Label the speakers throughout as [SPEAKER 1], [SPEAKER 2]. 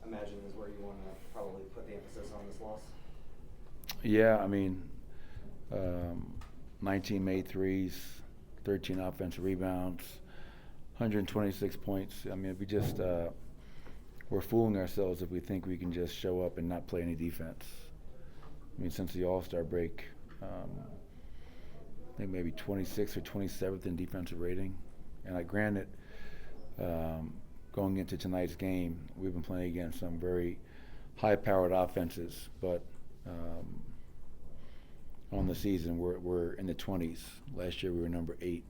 [SPEAKER 1] imagine is where you want to probably put the emphasis on this loss.
[SPEAKER 2] Yeah, I mean, 19 made threes, 13 offensive rebounds, 126 points. I mean, if we just we're fooling ourselves if we think we can just show up and not play any defense. I mean, since the All-Star break, I think maybe 26th or 27th in defensive rating. And granted, going into tonight's game, we've been playing against some very high-powered offenses, but on the season we're in the 20s. Last year we were number 8.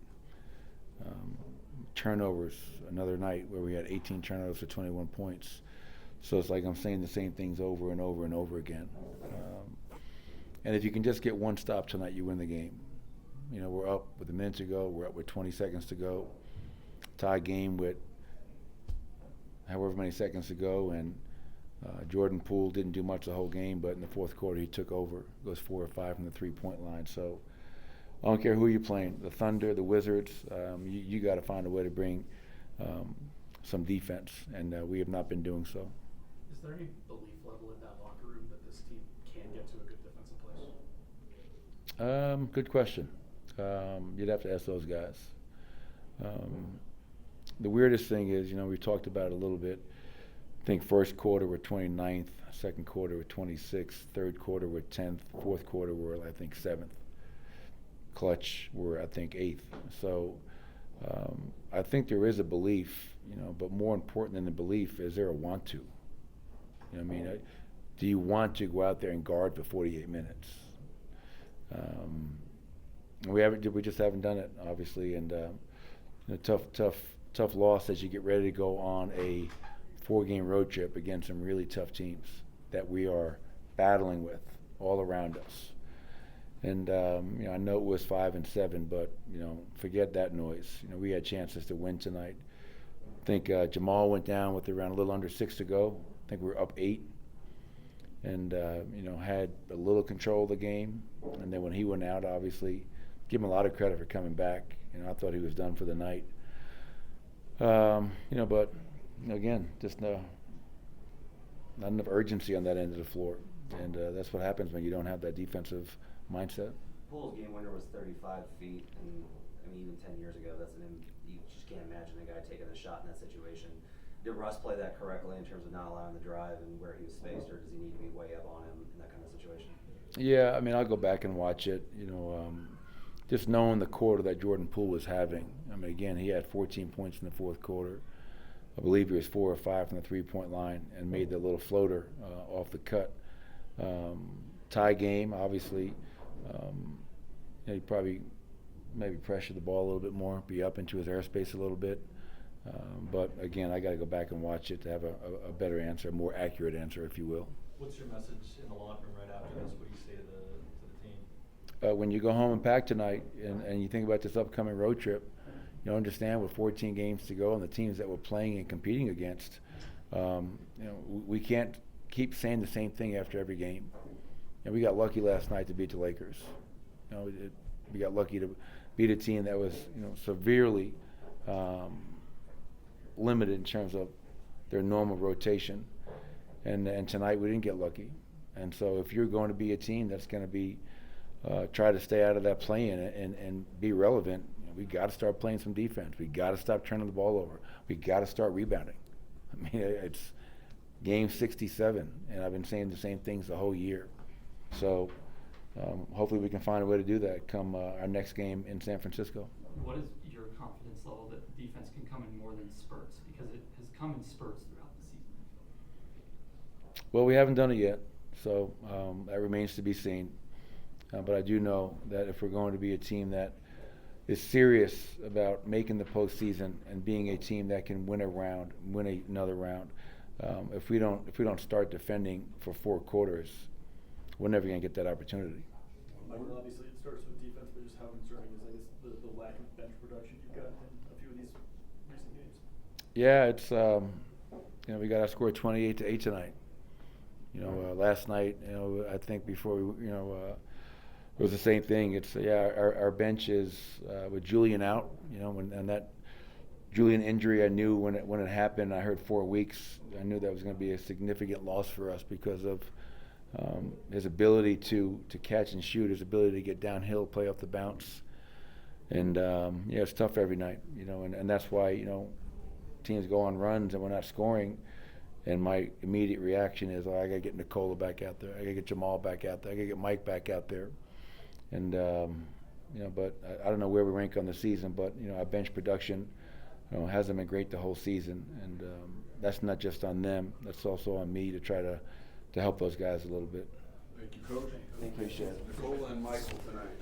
[SPEAKER 2] Turnovers, another night where we had 18 turnovers for 21 points. So it's like I'm saying the same things over and over and over again. And if you can just get one stop tonight, you win the game. You know, we're up with a minute to go. We're up with 20 seconds to go. Tie game with however many seconds to go. And Jordan Poole didn't do much the whole game, but in the fourth quarter he took over. Goes 4 or 5 from the three-point line. So I don't care who you're playing, the Thunder, the Wizards, you got to find a way to bring some defense, and we have not been doing so.
[SPEAKER 3] Is there any belief level in that locker room that this team can get to a good defensive place?
[SPEAKER 2] Good question. You'd have to ask those guys. The weirdest thing is, you know, we talked about it a little bit. I think first quarter we're 29th, second quarter we're 26th, third quarter we're 10th, fourth quarter we're, I think, 7th. Clutch we're, I think, 8th. So I think there is a belief, you know, but more important than the belief is there a want to. You know what I mean? Do you want to go out there and guard for 48 minutes? We just haven't done it, obviously, and a tough loss as you get ready to go on a 4-game road trip against some really tough teams that we are battling with all around us. And you know, I know it was 5 and 7, but you know, forget that noise. You know, we had chances to win tonight. I think Jamal went down with around a little under 6 to go. I think we were up 8, and you know, had a little control of the game. And then when he went out, obviously, give him a lot of credit for coming back. You know, I thought he was done for the night. You know, but you know, again, just not enough urgency on that end of the floor, and that's what happens when you don't have that defensive mindset.
[SPEAKER 1] Poole's game winner was 35 feet, and I mean, even 10 years ago, you just can't imagine a guy taking a shot in that situation. Did Russ play that correctly in terms of not allowing the drive and where he was spaced, or does he need to be way up on him in that kind of situation?
[SPEAKER 2] Yeah, I mean, I'll go back and watch it. You know, just knowing the quarter that Jordan Poole was having. I mean, again, he had 14 points in the fourth quarter. I believe he was 4 or 5 from the three-point line and made the little floater off the cut. Tie game, obviously. You know, he probably maybe pressure the ball a little bit more, be up into his airspace a little bit. But again, I got to go back and watch it to have a better answer, a more accurate answer, if you will.
[SPEAKER 4] What's your message in the locker room right after this? What do you say to the team?
[SPEAKER 2] When you go home and pack tonight, and you think about this upcoming road trip, you understand with 14 games to go and the teams that we're playing and competing against, you know, we can't keep saying the same thing after every game. And we got lucky last night to beat the Lakers. You know, we got lucky to beat a team that was, you know, severely limited in terms of their normal rotation. And tonight we didn't get lucky. And so if you're going to be a team that's going to be try to stay out of that play-in and be relevant, you know, we got to start playing some defense. We got to stop turning the ball over. We got to start rebounding. I mean, it's game 67, and I've been saying the same things the whole year. So hopefully we can find a way to do that come our next game in San Francisco.
[SPEAKER 3] What is your confidence level that the defense can come in more than spurts? Because it has come in spurts throughout the season.
[SPEAKER 2] Well, we haven't done it yet, so that remains to be seen. But I do know that if we're going to be a team that is serious about making the postseason and being a team that can win another round, if we don't start defending for 4 quarters, we're never going to get that opportunity.
[SPEAKER 4] Michael, obviously it starts with defense, but just how concerning is, I guess, the lack of bench production you've got in a few of these recent games?
[SPEAKER 2] Yeah, it's you know, we got to score 28 to 8 tonight. You know, last night, you know, I think before we, you know, it was the same thing. It's our bench is with Julian out, you know, and that Julian injury, I knew when it happened. I heard 4 weeks. I knew that was going to be a significant loss for us because of his ability to catch and shoot, his ability to get downhill, play off the bounce, and it's tough every night, and that's why teams go on runs and we're not scoring. And my immediate reaction is, I got to get Nicola back out there. I got to get Jamal back out there. I got to get Mike back out there. And, but I don't know where we rank on the season, but, our bench production, hasn't been great the whole season. And that's not just on them. That's also on me to try to help those guys a little bit.
[SPEAKER 5] Thank you, Coach.
[SPEAKER 2] Appreciate it.
[SPEAKER 5] Nicola and Michael tonight.